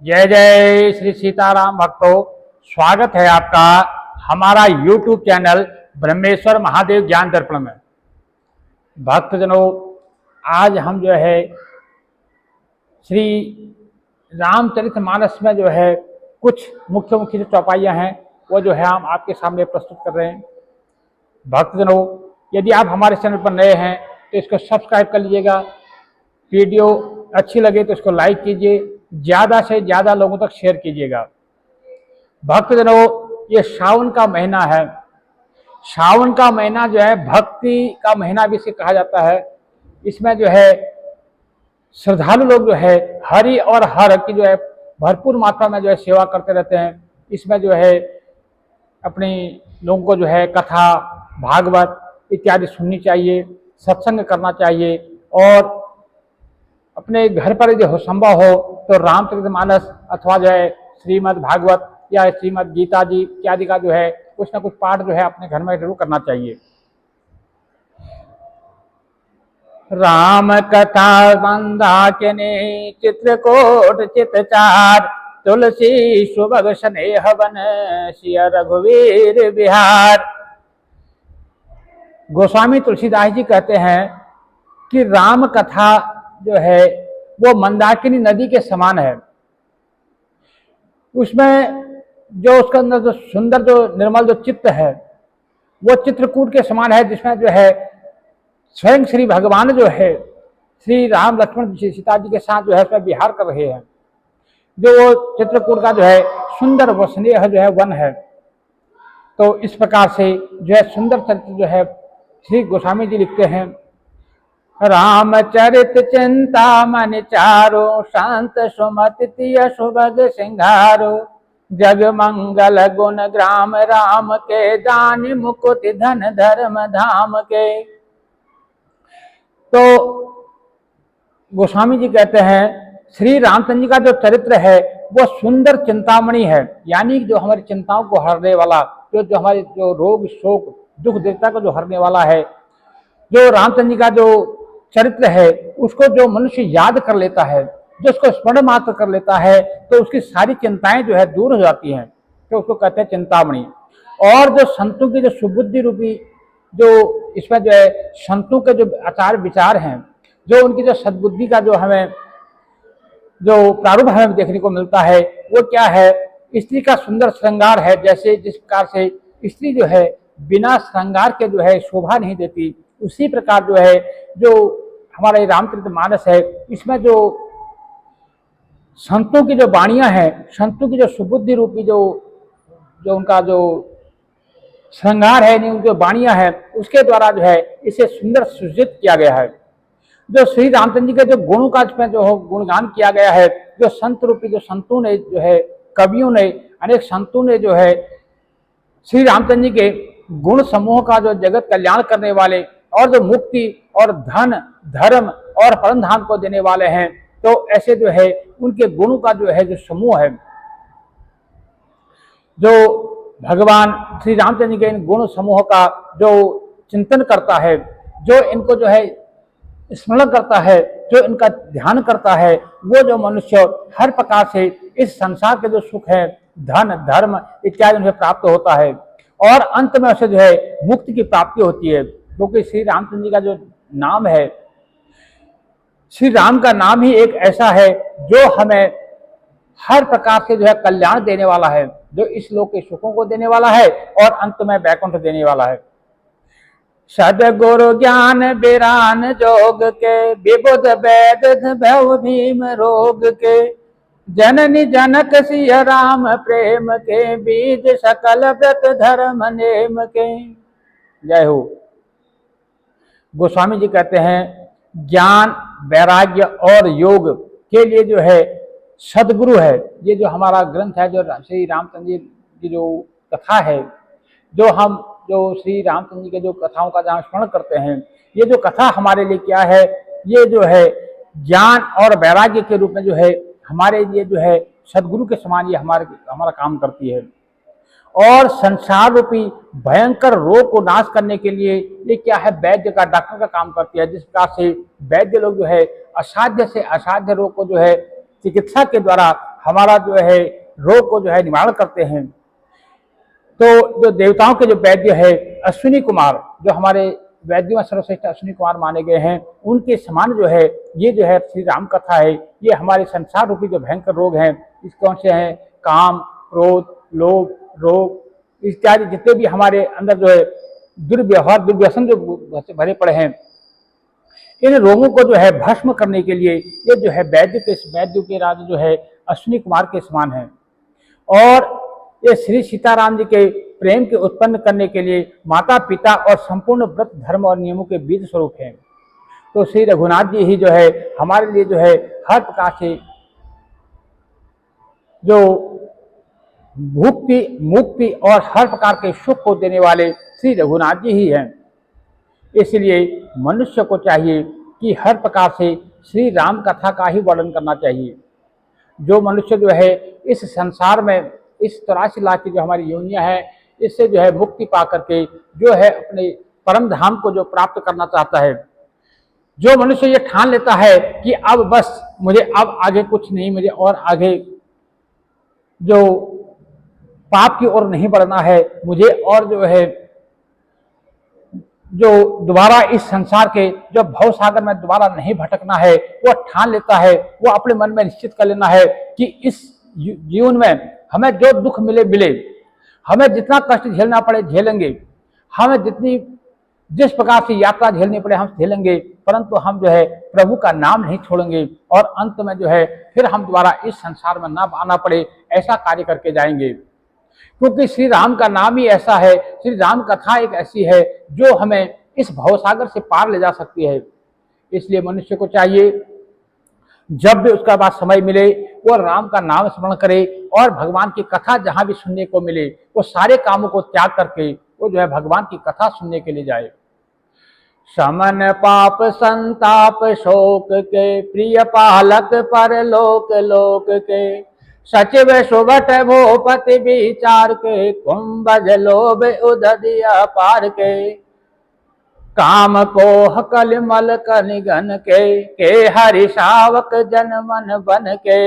जय जय श्री सीताराम भक्तों, स्वागत है आपका हमारा YouTube चैनल ब्रह्मेश्वर महादेव ज्ञान दर्पण में। भक्तजनों, आज हम जो है श्री रामचरितमानस में जो है कुछ मुख्य मुख्य जो चौपाइयाँ हैं वो जो है हम आपके सामने प्रस्तुत कर रहे हैं। भक्तजनों, यदि आप हमारे चैनल पर नए हैं तो इसको सब्सक्राइब कर लीजिएगा। वीडियो अच्छी लगे तो इसको लाइक कीजिए, ज़्यादा से ज़्यादा लोगों तक शेयर कीजिएगा। भक्तजनों, ये सावन का महीना है। सावन का महीना जो है भक्ति का महीना भी इसे कहा जाता है। इसमें जो है श्रद्धालु लोग जो है हरि और हर की जो है भरपूर मात्रा में जो है सेवा करते रहते हैं। इसमें जो है अपनी लोगों को जो है कथा, भागवत इत्यादि सुननी चाहिए, सत्संग करना चाहिए और अपने घर पर यदि हो संभव हो तो रामचरितमानस अथवा जो है श्रीमद् भागवत या श्रीमद् गीता जी इत्यादि का जो है कुछ ना कुछ पाठ जो है अपने घर में जरूर करना चाहिए। राम कथा मंदाकिनी चित्रकूट चितचार तुलसी सुभग स्नेह वन सिय रघुवीर बिहार। गोस्वामी तुलसीदास जी कहते हैं कि राम कथा जो है वो मंदाकिनी नदी के समान है। उसमें जो उसके अंदर जो सुंदर जो निर्मल जो चित्त है वो चित्रकूट के समान है, जिसमें जो है स्वयं श्री भगवान जो है श्री राम लक्ष्मण सीता जी के साथ जो है उसमें विहार कर रहे हैं। जो वो चित्रकूट का जो है सुंदर व स्नेह जो है वन है। तो इस प्रकार से जो है सुंदर चरित्र जो है श्री गोस्वामी जी लिखते हैं। रामचरित चिंता मन चारो शांत सुमति सुभग सिंगारो जग मंगल गुण ग्राम राम के दान मुकुट धन धर्म धाम के। तो गोस्वामी जी कहते हैं श्री रामचंद्र जी का जो चरित्र है वो सुंदर चिंतामणि है, यानी जो हमारी चिंताओं को हरने वाला, जो हमारे जो रोग शोक दुख देवता को जो हरने वाला है, जो रामचंद्र जी का जो चरित्र है उसको जो मनुष्य याद कर लेता है, जो उसको स्मरण मात्र कर लेता है तो उसकी सारी चिंताएं जो है दूर हो जाती हैं। तो उसको कहते हैं चिंतामणि। और जो संतों की जो सुबुद्धि रूपी जो इसमें जो है संतों के जो आचार विचार हैं, जो उनकी जो सद्बुद्धि का जो हमें जो प्रारूप हमें देखने को मिलता है वो क्या है, स्त्री का सुंदर श्रृंगार है। जैसे जिस प्रकार से स्त्री जो है बिना श्रृंगार के जो है शोभा नहीं देती, उसी प्रकार जो है जो हमारे रामचरितमानस है इसमें जो संतों की जो वाणियां हैं, संतों की जो सुबुद्धि रूपी जो उनका जो श्रृंगार है, उनकी जो वाणियां हैं उसके द्वारा जो है इसे सुंदर सृजित किया गया है। जो श्री रामचंद्र जी के जो गुणों का इसमें जो गुणगान किया गया है, जो संत रूपी जो संतों ने जो है कवियों ने अनेक संतों ने जो है श्री रामचंद्र जी के गुण समूह का जो जगत कल्याण करने वाले और जो मुक्ति और धन धर्म और परम धाम को देने वाले हैं, तो ऐसे जो है उनके गुणों का जो है जो समूह है, जो भगवान श्री रामचंद्र जी के इन गुण समूह का जो चिंतन करता है, जो इनको जो है स्मरण करता है, जो इनका ध्यान करता है, वो जो मनुष्य हर प्रकार से इस संसार के जो सुख है, धन धर्म इत्यादि उन्हें प्राप्त होता है और अंत में उसे जो है मुक्ति की प्राप्ति होती है। क्योंकि श्री रामचंद्र जी का जो नाम है, श्री राम का नाम ही एक ऐसा है जो हमें हर प्रकार से जो है कल्याण देने वाला है, जो इस लोक के सुखों को देने वाला है और अंत में वैकुंठ देने वाला है। सदगुरु ज्ञान बिरान जोग के विबुध वैद भव भीम रोग के जननी जनक सिय राम प्रेम के बीज सकल व्रत धर्म नेम के। जय हो। गोस्वामी जी कहते हैं ज्ञान वैराग्य और योग के लिए जो है सदगुरु है। ये जो हमारा ग्रंथ है, जो श्री रामचंद्र जी की जो कथा है, जो श्री रामचंद्र जी के जो कथाओं का जहाँ स्मरण करते हैं, ये जो कथा हमारे लिए क्या है, ये जो है ज्ञान और वैराग्य के रूप में जो है हमारे लिए जो है सदगुरु के समान ये हमारा काम करती है। और संसार रूपी भयंकर रोग को नाश करने के लिए ये क्या है, वैद्य का, डॉक्टर का काम करती है। जिस प्रकार से वैद्य लोग जो है असाध्य से असाध्य रोग को जो है चिकित्सा के द्वारा हमारा जो है रोग को जो है निवारण करते हैं। तो जो देवताओं के जो वैद्य है अश्विनी कुमार, जो हमारे वैद्यों में सर्वश्रेष्ठ अश्विनी कुमार माने गए हैं, उनके समान जो है ये जो है श्री राम कथा है। ये हमारे संसार रूपी जो भयंकर रोग हैं, इस कौन से हैं, काम, क्रोध, लोभ, रोग इत्यादि जितने भी हमारे अंदर जो है दुर्व्यवहार, दुर्व्यसन जो भरे पड़े हैं, इन रोगों को जो है भस्म करने के लिए ये जो है वैद्य के राजा जो है अश्विनी कुमार के समान है। और ये श्री सीताराम जी के प्रेम के उत्पन्न करने के लिए माता पिता और संपूर्ण व्रत धर्म और नियमों के बीज स्वरूप हैं। तो श्री रघुनाथ जी ही जो है हमारे लिए जो है हर प्रकार से जो मुक्ति और हर प्रकार के सुख को देने वाले श्री रघुनाथ जी ही हैं। इसलिए मनुष्य को चाहिए कि हर प्रकार से श्री राम कथा का ही वर्णन करना चाहिए। जो मनुष्य जो है इस संसार में इस 83 लाख की जो हमारी योनियां है, इससे जो है मुक्ति पा करके जो है अपने परम धाम को जो प्राप्त करना चाहता है, जो मनुष्य ये ठान लेता है कि अब बस मुझे अब आगे कुछ नहीं, मुझे और आगे जो पाप की ओर नहीं बढ़ना है, मुझे और जो है जो दोबारा इस संसार के जो भव सागर में दोबारा नहीं भटकना है, वो ठान लेता है, वो अपने मन में निश्चित कर लेना है कि इस जीवन में हमें जो दुख मिले, हमें जितना कष्ट झेलना पड़े झेलेंगे, हमें जिस प्रकार से यात्रा झेलनी पड़े हम झेलेंगे, परंतु हम जो है प्रभु का नाम नहीं छोड़ेंगे और अंत में जो है फिर हम दोबारा इस संसार में ना आना पड़े, ऐसा कार्य करके जाएंगे। क्योंकि श्री राम का नाम ही ऐसा है, श्री राम कथा एक ऐसी है जो हमें इस भवसागर से पार ले जा सकती है। इसलिए मनुष्य को चाहिए जब भी उसका बाद समय मिले वो राम का नाम स्मरण करे और भगवान की कथा जहां भी सुनने को मिले वो सारे कामों को त्याग करके वो जो है भगवान की कथा सुनने के लिए जाए। समन पाप संताप शोक के प्रिय पालक पर लोक लोक के सचिव सुबट भूपति विचार के कुंभज लोभ उददिया पार के काम को हकल मल कनिगन के हरि शावक जन मन बन के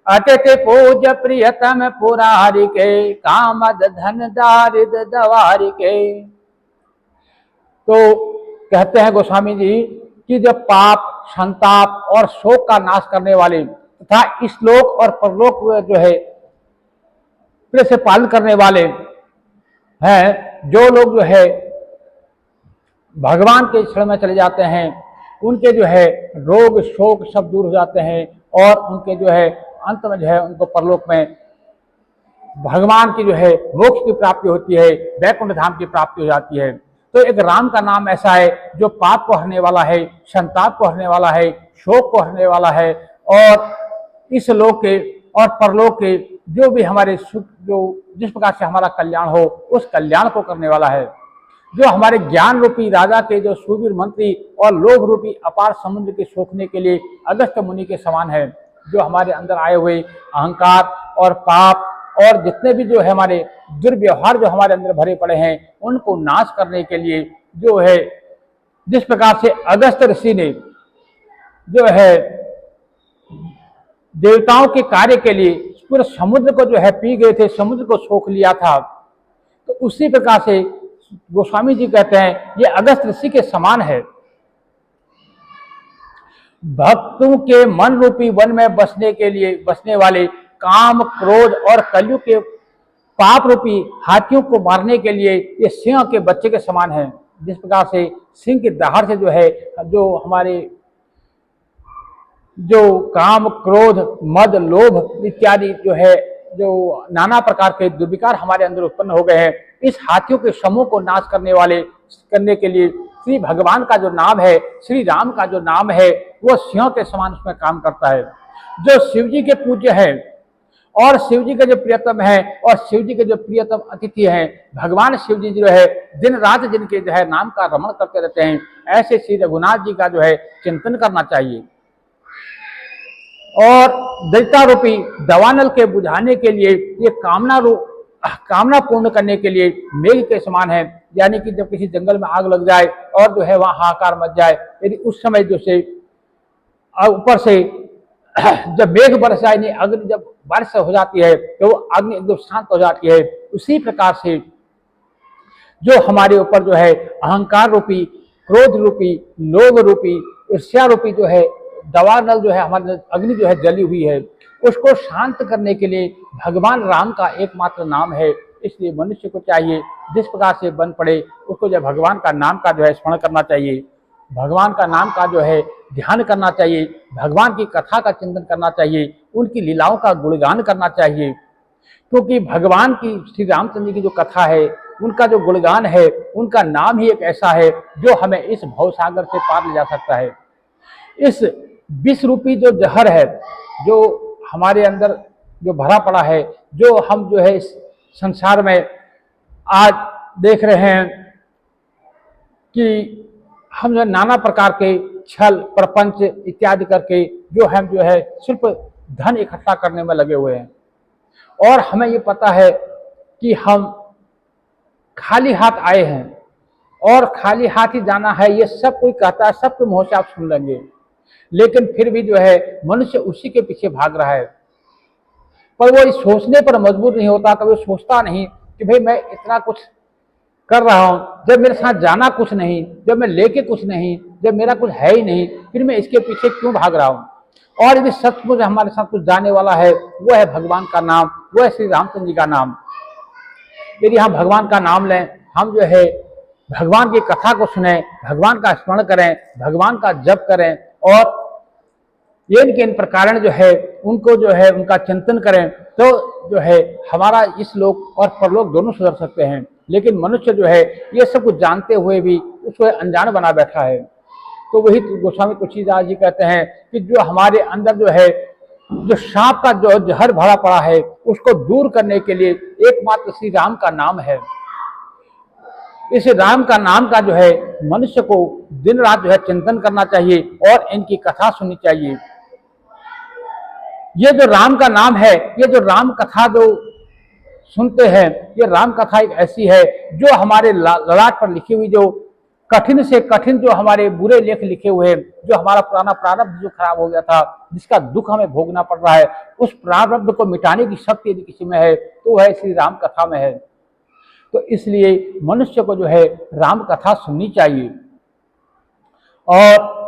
अतिथि पूज प्रियतम पुरारी के कामद धन दारिद दवारी के। तो कहते हैं गोस्वामी जी कि जब पाप संताप और शोक का नाश करने वाले तथा इस लोक और परलोक जो है प्रिय से पालन करने वाले हैं, जो लोग जो है भगवान के शरण में चले जाते हैं, उनके जो है रोग शोक सब दूर हो जाते हैं और उनके जो है अंत में जो है उनको परलोक में भगवान की जो है मोक्ष की प्राप्ति होती है, वैकुंठ धाम की प्राप्ति हो जाती है। तो एक राम का नाम ऐसा है जो पाप को हरने वाला है, संताप को हरने वाला है, शोक को हरने वाला है और इस लोक के और परलोक के जो भी हमारे सुख, जो जिस प्रकार से हमारा कल्याण हो उस कल्याण को करने वाला है। जो हमारे ज्ञान रूपी राजा के जो सूरवीर मंत्री और लोभ रूपी अपार समुद्र के सोखने के लिए अगस्त मुनि के समान है। जो हमारे अंदर आए हुए अहंकार और पाप और जितने भी जो है हमारे दुर्व्यवहार जो हमारे अंदर भरे पड़े हैं उनको नाश करने के लिए जो है जिस प्रकार से अगस्त ऋषि ने जो है देवताओं के कार्य के लिए पूरे समुद्र को जो है पी गए थे, समुद्र को सोख लिया था, तो उसी प्रकार से गोस्वामी जी कहते हैं ये अगस्त ऋषि के समान है। भक्तों के मन रूपी वन में बसने वाले काम क्रोध और कलयुग के पाप रूपी हाथियों को मारने के लिए ये सिंह के बच्चे के समान है। जिस प्रकार से सिंह के दहाड़ से जो है जो हमारे जो काम क्रोध मद लोभ इत्यादि जो है जो नाना प्रकार के दुर्विकार हमारे अंदर उत्पन्न हो गए हैं, इस हाथियों के समूह को नाश करने के लिए श्री भगवान का जो नाम है, श्री राम का जो नाम है, वो सिंह के समान उसमें काम करता है। जो शिव जी के पूज्य है और शिव जी के जो प्रियतम है और शिव जी के जो प्रियतम अतिथि हैं, भगवान शिव जी जो है दिन रात जिनके जो है नाम का रमण करते रहते हैं, ऐसे श्री रघुनाथ जी का जो है चिंतन करना चाहिए। और दैत्य रूपी दवानल के बुझाने के लिए ये कामना पूर्ण करने के लिए मेघ के समान है। यानी कि जब किसी जंगल में आग लग जाए और जो है वहां हाहाकार मच जाए, यदि उस समय जो से ऊपर से जब मेघ बरस जाए, नहीं अग्नि जब बारिश हो जाती है तो वो अग्नि एकदम शांत हो जाती है। उसी प्रकार से जो हमारे ऊपर जो है अहंकार रूपी, क्रोध रूपी, लोभ रूपी, ईर्ष्या रूपी जो है दवानल जो है हमारे अग्नि जो है जली हुई है, उसको शांत करने के लिए भगवान राम का एकमात्र नाम है। इसलिए मनुष्य को चाहिए जिस प्रकार से बन पड़े उसको जो भगवान का नाम का जो है स्मरण करना चाहिए, भगवान का नाम का जो है ध्यान करना चाहिए, भगवान की कथा का चिंतन करना चाहिए, उनकी लीलाओं का गुणगान करना चाहिए। क्योंकि भगवान की, श्री रामचंद्र की जो कथा है, उनका जो गुणगान है, उनका नाम ही एक ऐसा है जो हमें इस भवसागर से पार ले जा सकता है। इस विष रूपी जो जहर है, जो हमारे अंदर जो भरा पड़ा है, जो हम जो है इस संसार में आज देख रहे हैं कि हम जो नाना प्रकार के छल प्रपंच इत्यादि करके जो हम जो है सिर्फ धन इकट्ठा करने में लगे हुए हैं, और हमें ये पता है कि हम खाली हाथ आए हैं और खाली हाथ ही जाना है, ये सब कोई कहता है, सबके मुंह से आप सुन लेंगे, लेकिन फिर भी जो है मनुष्य उसी के पीछे भाग रहा है। पर वो इस सोचने पर मजबूर नहीं होता, कभी सोचता नहीं कि भाई मैं इतना कुछ कर रहा हूं, जब मेरे साथ जाना कुछ नहीं, जब मैं लेके कुछ नहीं, जब मेरा कुछ है ही नहीं, फिर मैं इसके पीछे क्यों भाग रहा हूं। और यदि सचमुच हमारे साथ कुछ जाने वाला है, वो है भगवान का नाम, वो है श्री रामचंद्र जी का नाम। यदि हम भगवान का नाम लें, हम जो है भगवान की कथा को सुने, भगवान का स्मरण करें, भगवान का जप करें, और ये इन प्रकार जो है उनको जो है उनका चिंतन करें, तो जो है हमारा इस लोक और परलोक दोनों सुधर सकते हैं। लेकिन मनुष्य जो है ये सब कुछ जानते हुए भी उसको अनजान बना बैठा है। तो वही गोस्वामी तुलसीदास जी कहते हैं कि जो हमारे अंदर जो है जो सांप का जो जहर भरा पड़ा है, उसको दूर करने के लिए एकमात्र श्री राम का नाम है। इस राम का नाम का जो है मनुष्य को दिन रात जो है चिंतन करना चाहिए और इनकी कथा सुननी चाहिए। ये जो राम का नाम है, ये जो राम कथा जो सुनते हैं, ये राम कथा एक ऐसी है जो हमारे ललाट पर लिखी हुई जो कठिन से कठिन जो हमारे बुरे लेख लिखे हुए हैं, जो हमारा पुराना प्रारब्ध जो खराब हो गया था, जिसका दुख हमें भोगना पड़ रहा है, उस प्रारब्ध को मिटाने की शक्ति यदि किसी में है तो है श्री राम कथा में है। तो इसलिए मनुष्य को जो है राम कथा सुननी चाहिए, और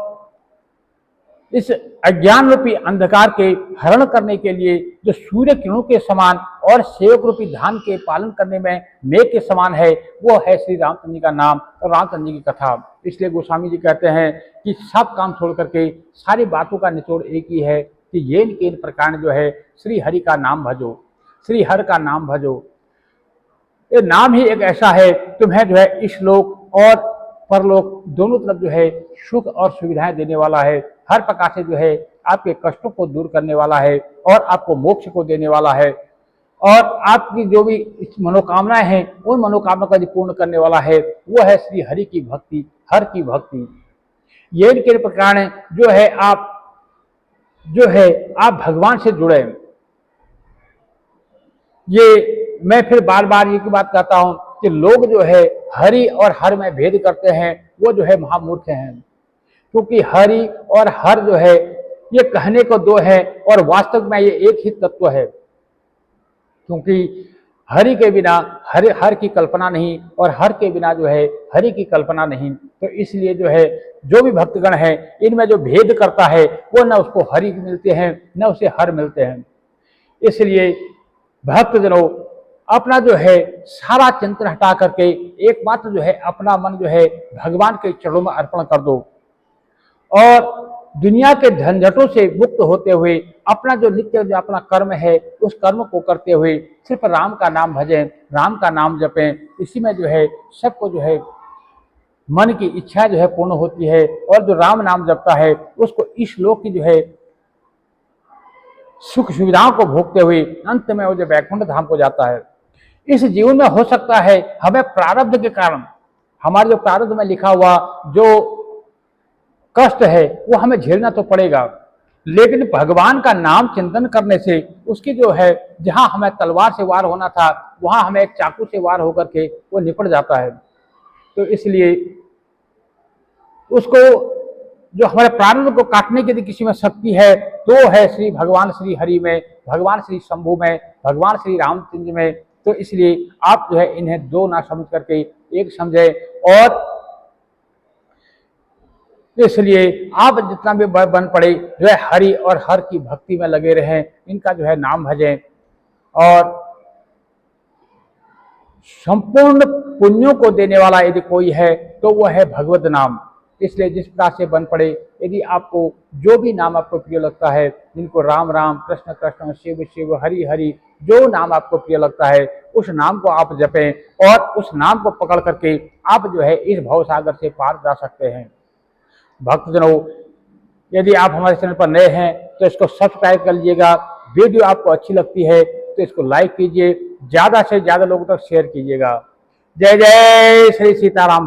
इस अज्ञान रूपी अंधकार के हरण करने के लिए जो सूर्य किरणों के समान और सेवक रूपी धान के पालन करने में मेघ के समान है, वो है श्री रामचंद्र जी का नाम और रामचंद्र जी की कथा। इसलिए गोस्वामी जी कहते हैं कि सब काम छोड़ करके सारी बातों का निचोड़ एक ही है कि ये इन प्रकार जो है श्री हरि का नाम भजो, श्री हर का नाम भजो। ये नाम ही एक ऐसा है तुम्हें जो है इस लोक और परलोक दोनों तरफ जो है सुख और सुविधाएं देने वाला है, हर प्रकार से जो है आपके कष्टों को दूर करने वाला है और आपको मोक्ष को देने वाला है, और आपकी जो भी मनोकामनाएं हैं उन मनोकामना को पूर्ण करने वाला है, वो है श्री हरि की भक्ति, हर की भक्ति। ये इनके प्रकार जो है आप भगवान से जुड़े। ये मैं फिर बार बार ये की बात कहता हूं कि लोग जो है हरि और हर में भेद करते हैं, वो जो है महामूर्ख हैं, क्योंकि हरि और हर जो है ये कहने को दो है और वास्तव में ये एक ही तत्व है। क्योंकि हरि के बिना हर की कल्पना नहीं और हर के बिना जो है हरि की कल्पना नहीं। तो इसलिए जो है जो भी भक्तगण है इनमें जो भेद करता है वो न उसको हरि मिलते हैं न उसे हर मिलते हैं। इसलिए भक्तजनों अपना जो है सारा चिंतन हटा करके एकमात्र जो है अपना मन जो है भगवान के चरणों में अर्पण कर दो, और दुनिया के झंझटों से मुक्त होते हुए अपना जो नित्य जो अपना कर्म है उस कर्म को करते हुए सिर्फ राम का नाम भजें, राम का नाम जपें। इसी में जो है सबको जो है मन की इच्छा जो है पूर्ण होती है, और जो राम नाम जपता है उसको इस लोक की जो है सुख सुविधाओं को भोगते हुए अंत में वो जो वैकुंठ धाम को जाता है। इस जीवन में हो सकता है हमें प्रारब्ध के कारण हमारे जो प्रारब्ध में लिखा हुआ जो कष्ट है वो हमें झेलना तो पड़ेगा, लेकिन भगवान का नाम चिंतन करने से उसकी जो है जहां हमें तलवार से वार होना था वहां हमें एक चाकू से वार होकर के वो निपट जाता है। तो इसलिए उसको जो हमारे प्रारंभ को काटने की यदि किसी में शक्ति है तो है श्री भगवान श्री हरि में, भगवान श्री शंभु में, भगवान श्री रामचंद्र में। तो इसलिए आप जो है इन्हें दो ना समझ करके एक समझे, और इसलिए आप जितना भी बन पड़े जो है हरि और हर की भक्ति में लगे रहें, इनका जो है नाम भजें, और संपूर्ण पुण्यों को देने वाला यदि कोई है तो वह है भगवत नाम। इसलिए जिस प्रकार से बन पड़े, यदि आपको जो भी नाम आपको प्रिय लगता है, जिनको राम राम, कृष्ण कृष्ण, शिव शिव, हरि हरि, जो नाम आपको प्रिय लगता है उस नाम को आप जपें और उस नाम को पकड़ करके आप जो है इस भव सागर से पार जा सकते हैं। भक्तजनों, यदि आप हमारे चैनल पर नए हैं तो इसको सब्सक्राइब कर लीजिएगा। वीडियो आपको अच्छी लगती है तो इसको लाइक कीजिए, ज़्यादा से ज़्यादा लोगों तक शेयर कीजिएगा। जय जय श्री सीताराम।